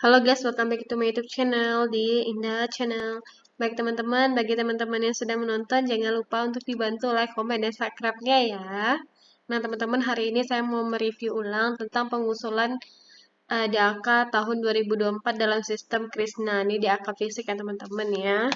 Halo guys, welcome back to my YouTube channel di Indah Channel. Baik teman-teman, bagi teman-teman yang sedang menonton, jangan lupa untuk dibantu like, komen, dan subscribe-nya ya. Nah teman-teman, hari ini saya mau mereview ulang tentang pengusulan DAK tahun 2024 dalam sistem Krishna. Ini DAK fisik ya teman-teman ya.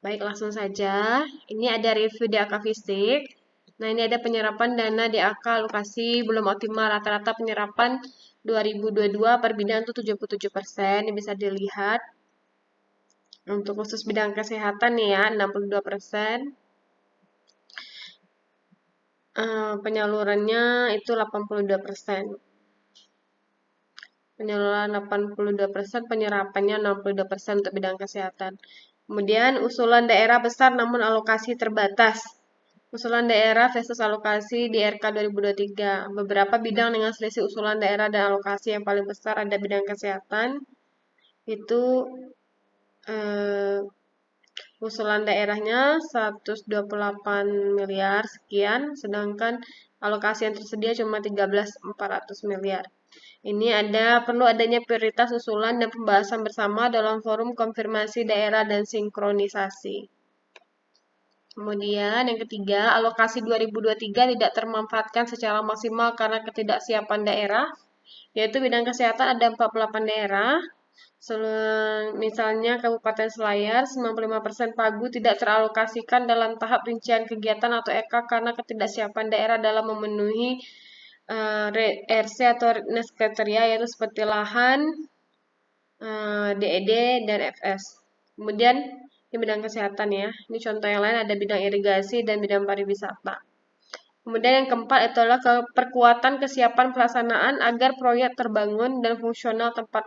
Baik, langsung saja. Ini ada review DAK fisik. Nah, ini ada penyerapan dana DAK alokasi belum optimal. Rata-rata penyerapan 2022 per bidang itu 77%. Ini bisa dilihat. Untuk khusus bidang kesehatan nih ya, 62%. Penyalurannya itu 82%. Penyaluran 82%, penyerapannya 62% untuk bidang kesehatan. Kemudian usulan daerah besar namun alokasi terbatas. Usulan daerah versus alokasi di RK 2023. Beberapa bidang dengan selisih usulan daerah dan alokasi yang paling besar ada bidang kesehatan. Itu usulan daerahnya 128 miliar sekian, sedangkan alokasi yang tersedia cuma 13.400 miliar. Ini perlu adanya prioritas usulan dan pembahasan bersama dalam forum konfirmasi daerah dan sinkronisasi. Kemudian yang ketiga, alokasi 2023 tidak termanfaatkan secara maksimal karena ketidaksiapan daerah, yaitu bidang kesehatan ada 48 daerah. Misalnya Kabupaten Selayar, 95% pagu tidak teralokasikan dalam tahap rincian kegiatan atau RK karena ketidaksiapan daerah dalam memenuhi RC atau readiness kriteria, yaitu seperti lahan, DED, dan FS. Kemudian di bidang kesehatan ya. Ini contoh yang lain ada bidang irigasi dan bidang pariwisata. Kemudian yang keempat adalah perkuatan kesiapan pelaksanaan agar proyek terbangun dan fungsional tepat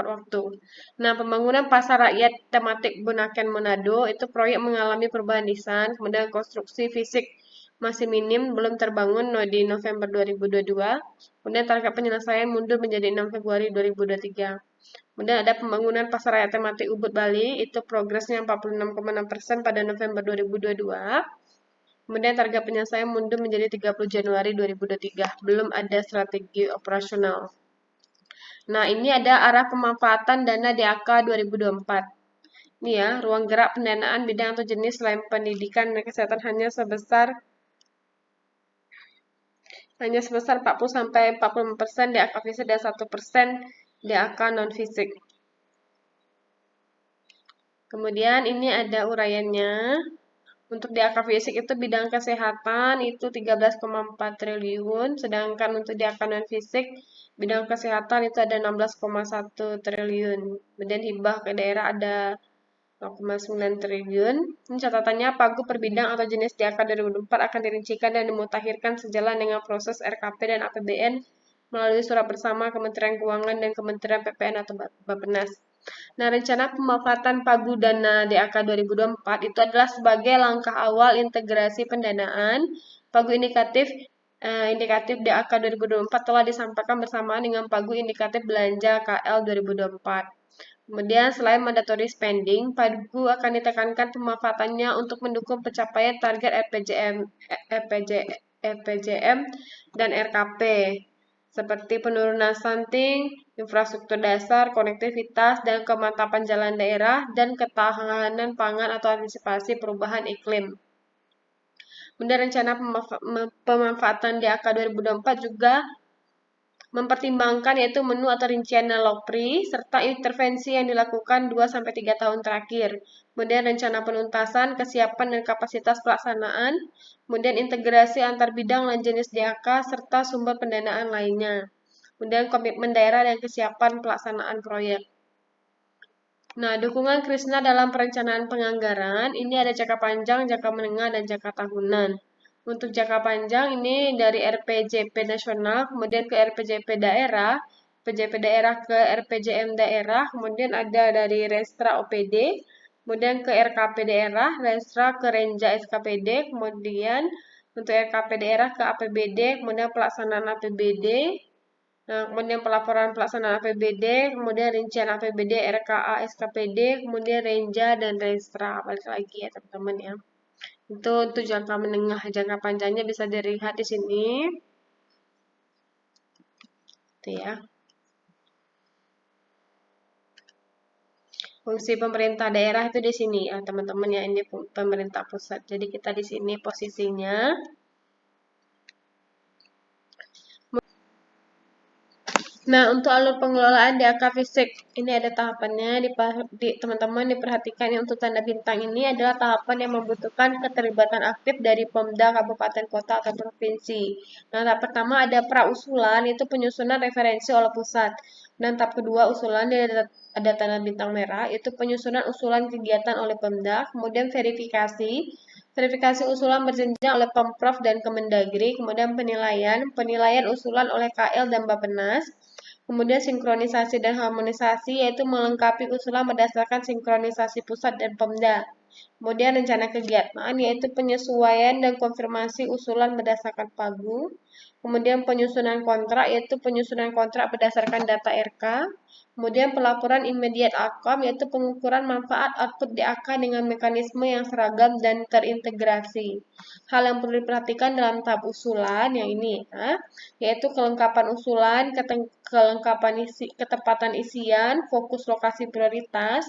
waktu. Nah, pembangunan pasar rakyat tematik Bunaken Manado itu proyek mengalami perubahan desain, kemudian konstruksi fisik masih minim, belum terbangun di November 2022. Kemudian target penyelesaian mundur menjadi 6 Februari 2023. Kemudian ada pembangunan pasar rakyat tematik Ubud Bali, itu progresnya 46,6% pada November 2022. Kemudian target penyelesaian mundur menjadi 30 Januari 2023. Belum ada strategi operasional. Nah, ini ada arah pemanfaatan dana DAK 2024. Ini ya, ruang gerak pendanaan bidang atau jenis selain pendidikan dan kesehatan hanya sebesar 40-45% DAK fisik dan 1% DAK non fisik. Kemudian ini ada uraiannya. Untuk DAK fisik itu bidang kesehatan itu 13,4 triliun, sedangkan untuk DAK non fisik bidang kesehatan itu ada 16,1 triliun. Kemudian hibah ke daerah ada 0,9 triliun. Ini catatannya pagu per bidang atau jenis DAK 2024 akan dirincikan dan dimutakhirkan sejalan dengan proses RKP dan APBN melalui surat bersama Kementerian Keuangan dan Kementerian PPN atau Bappenas. Nah, rencana pemanfaatan pagu dana DAK 2024 itu adalah sebagai langkah awal integrasi pendanaan. Pagu indikatif DAK 2024 telah disampaikan bersamaan dengan pagu indikatif belanja KL 2024. Kemudian selain mandatory spending, pagu akan ditekankan pemanfaatannya untuk mendukung pencapaian target RPJM dan RKP seperti penurunan stunting, infrastruktur dasar, konektivitas, dan kemantapan jalan daerah, dan ketahanan pangan atau antisipasi perubahan iklim. Kemudian rencana pemanfaatan DAK 2024 juga mempertimbangkan yaitu menu atau rincian LOPRI, serta intervensi yang dilakukan 2-3 tahun terakhir. Kemudian rencana penuntasan, kesiapan dan kapasitas pelaksanaan, kemudian integrasi antar bidang dan jenis DAK, serta sumber pendanaan lainnya. Kemudian komitmen daerah dan kesiapan pelaksanaan proyek. Nah, dukungan Krishna dalam perencanaan penganggaran, ini ada jangka panjang, jangka menengah, dan jangka tahunan. Untuk jangka panjang ini dari RPJP nasional, kemudian ke RPJP daerah, PJP daerah ke RPJM daerah, kemudian ada dari Restra OPD, kemudian ke RKP daerah, Restra ke Renja SKPD, kemudian untuk RKP daerah ke APBD, kemudian pelaksanaan APBD, nah, kemudian pelaporan pelaksanaan APBD, kemudian rincian APBD, RKA, SKPD, kemudian Renja dan Restra. Balik lagi ya teman-teman ya. Itu untuk jangka menengah, jangka panjangnya bisa dilihat di sini. Itu ya. Fungsi pemerintah daerah itu di sini ya, teman-teman ya, ini pemerintah pusat. Jadi kita di sini posisinya. Nah, untuk alur pengelolaan DAK Fisik, ini ada tahapannya. Teman-teman diperhatikan ya, untuk tanda bintang ini adalah tahapan yang membutuhkan keterlibatan aktif dari Pemda, kabupaten, kota, atau provinsi. Nah, tahap pertama ada pra-usulan, itu penyusunan referensi oleh pusat. Dan tahap kedua usulan, ada tanda bintang merah, itu penyusunan usulan kegiatan oleh Pemda. Kemudian verifikasi, verifikasi usulan berjenjang oleh Pemprov dan Kemendagri. Kemudian penilaian usulan oleh KL dan Bappenas. Kemudian sinkronisasi dan harmonisasi, yaitu melengkapi usulan berdasarkan sinkronisasi pusat dan Pemda. Kemudian rencana kegiatan, yaitu penyesuaian dan konfirmasi usulan berdasarkan Pagu. Kemudian penyusunan kontrak, yaitu penyusunan kontrak berdasarkan data RK. Kemudian pelaporan immediate outcome, yaitu pengukuran manfaat output DAK dengan mekanisme yang seragam dan terintegrasi. Hal yang perlu diperhatikan dalam tahap usulan yang ini, yaitu kelengkapan usulan, ketepatan isian, fokus lokasi prioritas,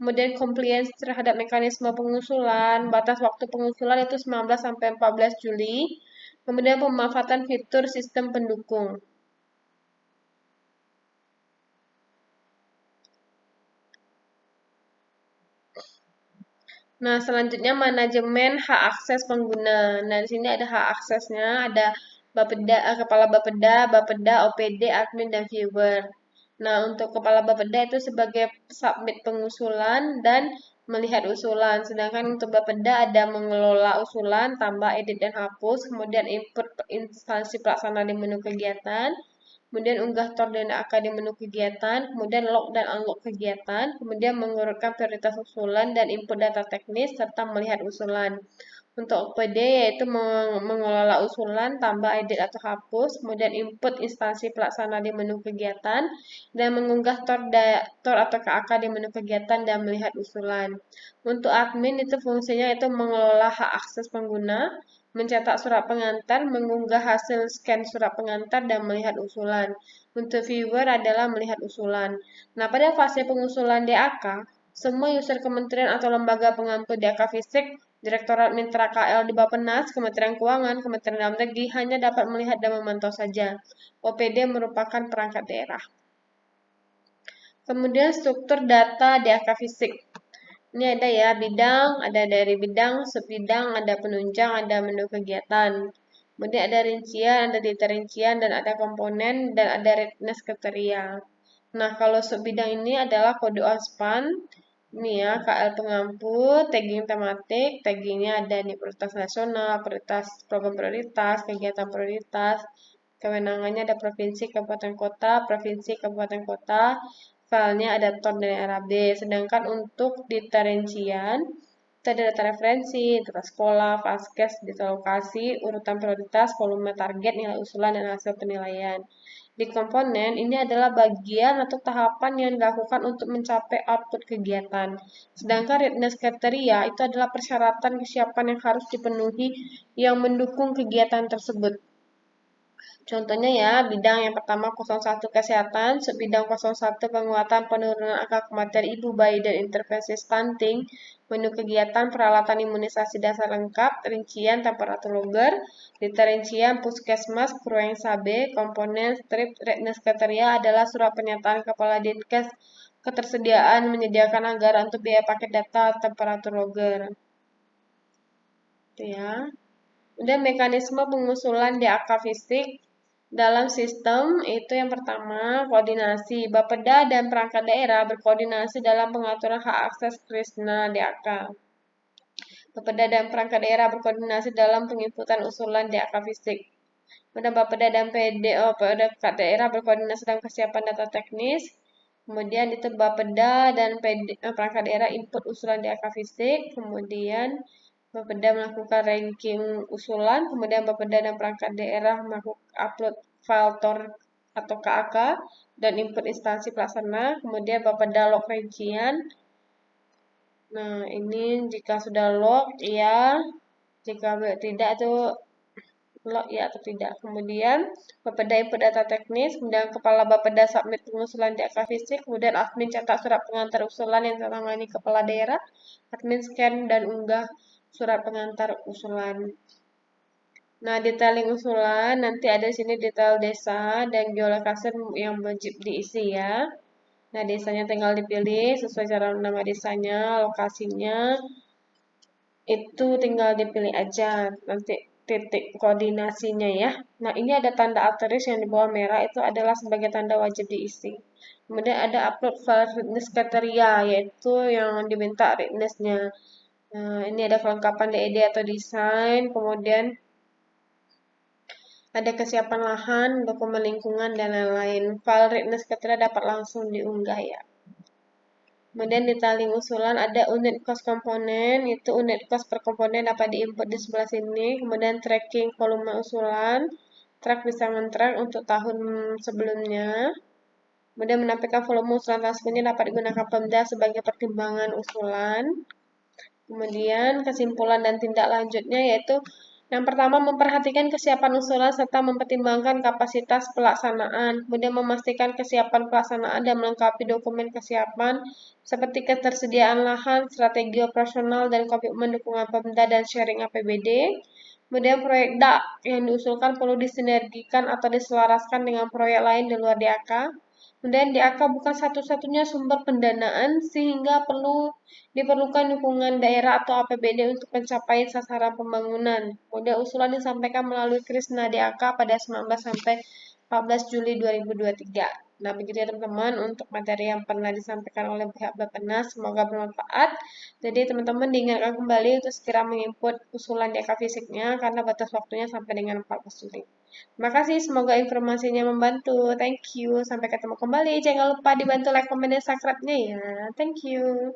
kemudian compliance terhadap mekanisme pengusulan, batas waktu pengusulan itu 19 sampai 14 Juli, kemudian pemanfaatan fitur sistem pendukung. Nah, selanjutnya manajemen hak akses pengguna. Nah, di sini ada hak aksesnya, ada Bapeda, kepala Bapeda, Bapeda, OPD, admin, dan viewer. Nah, untuk kepala Bapeda itu sebagai submit pengusulan dan melihat usulan. Sedangkan untuk Bapeda ada mengelola usulan, tambah, edit, dan hapus, kemudian input instansi pelaksana di menu kegiatan, kemudian unggah tor dan AK di menu kegiatan, kemudian log dan unlock kegiatan, kemudian mengurutkan prioritas usulan dan input data teknis, serta melihat usulan. Untuk OPD yaitu mengelola usulan, tambah, edit, atau hapus, kemudian input instansi pelaksana di menu kegiatan, dan mengunggah tor atau KAK di menu kegiatan dan melihat usulan. Untuk admin itu fungsinya itu mengelola hak akses pengguna, mencetak surat pengantar, mengunggah hasil scan surat pengantar, dan melihat usulan. Untuk viewer adalah melihat usulan. Nah, pada fase pengusulan DAK, semua user kementerian atau lembaga pengampu DAK Fisik, Direktorat Mitra KL di Bappenas, Kementerian Keuangan, Kementerian Dalam Negeri hanya dapat melihat dan memantau saja. OPD merupakan perangkat daerah. Kemudian struktur data DAK Fisik. Ini ada ya bidang, ada dari bidang, subbidang, ada penunjang, ada menu kegiatan. Kemudian ada rincian, ada data rincian, dan ada komponen, dan ada readiness kriteria. Nah, kalau subbidang ini adalah kode OSPAN. Ini ya, KL pengampu, tagging tematik, taggingnya ada nih prioritas nasional, prioritas program prioritas, kegiatan prioritas, kewenangannya ada provinsi, kabupaten kota, provinsi, kabupaten kota, filenya ada ton dan RAB. Sedangkan untuk data rincian, kita ada data referensi, data sekolah, vaskes, data lokasi, urutan prioritas, volume target, nilai usulan, dan hasil penilaian. Di komponen, ini adalah bagian atau tahapan yang dilakukan untuk mencapai output kegiatan. Sedangkan readiness kriteria itu adalah persyaratan kesiapan yang harus dipenuhi yang mendukung kegiatan tersebut. Contohnya ya, bidang yang pertama 01 kesehatan, subbidang 01 penguatan penurunan angka kematian ibu, bayi, dan intervensi stunting, menu kegiatan peralatan imunisasi dasar lengkap, rincian temperatur logger, data rincian puskesmas, Krueng Sabe, komponen strip readiness kriteria adalah surat pernyataan Kepala Dinkes ketersediaan menyediakan anggaran untuk biaya paket data temperatur logger. Itu ya. Kemudian mekanisme pengusulan DAK Fisik dalam sistem itu yang pertama koordinasi. Bapeda dan perangkat daerah berkoordinasi dalam pengaturan hak akses Krisna DAK. Bapeda dan perangkat daerah berkoordinasi dalam penginputan usulan DAK Fisik. Kemudian Bapeda dan perangkat daerah berkoordinasi dalam kesiapan data teknis. Kemudian itu Bapeda dan perangkat daerah input usulan DAK Fisik. Kemudian Bapeda melakukan ranking usulan, kemudian Bapeda dan perangkat daerah melakukan upload file TOR atau KAK dan input instansi pelaksana, kemudian Bapeda log rincian. Nah, ini jika sudah log, ya. Jika tidak itu lock ya atau tidak. Kemudian Bapeda input data teknis, kemudian kepala Bapeda submit pengusulan di AK fisik, kemudian admin cetak surat pengantar usulan yang ditangani kepala daerah, admin scan dan unggah surat pengantar usulan. Nah, detailing usulan nanti ada di sini detail desa dan geolokasi yang wajib diisi ya. Nah, desanya tinggal dipilih sesuai cara nama desanya, lokasinya itu tinggal dipilih aja nanti titik koordinasinya ya. Nah, ini ada tanda asterisk yang di bawah merah itu adalah sebagai tanda wajib diisi. Kemudian ada upload file readiness kriteria yaitu yang diminta readiness-nya. Nah, ini ada kelengkapan DED atau desain, kemudian ada kesiapan lahan, dokumen lingkungan, dan lain-lain. File readiness kriteria dapat langsung diunggah ya. Kemudian detailing usulan ada unit cost komponen, itu unit cost per komponen dapat diinput di sebelah sini. Kemudian tracking volume usulan, track bisa men-track untuk tahun sebelumnya. Kemudian menampilkan volume usulan tahun ini dapat digunakan Pemda sebagai pertimbangan usulan. Kemudian kesimpulan dan tindak lanjutnya yaitu yang pertama memperhatikan kesiapan usulan serta mempertimbangkan kapasitas pelaksanaan. Kemudian memastikan kesiapan pelaksanaan dan melengkapi dokumen kesiapan seperti ketersediaan lahan, strategi operasional, dan komitmen dukungan Pemda dan sharing APBD. Kemudian proyek DAK yang diusulkan perlu disinergikan atau diselaraskan dengan proyek lain di luar DAK. Kemudian DAK bukan satu-satunya sumber pendanaan sehingga diperlukan dukungan daerah atau APBD untuk pencapaian sasaran pembangunan. Kemudian usulan disampaikan melalui Krisna DAK pada 19 sampai 14 Juli 2023. Nah, begitu ya teman-teman untuk materi yang pernah disampaikan oleh pihak Bappenas. Semoga bermanfaat. Jadi teman-teman diingatkan kembali untuk segera menginput usulan DAK fisiknya karena batas waktunya sampai dengan 14 Juli. Terima kasih, semoga informasinya membantu. Thank you. Sampai ketemu kembali. Jangan lupa dibantu like, komen, dan subscribe-nya ya. Thank you.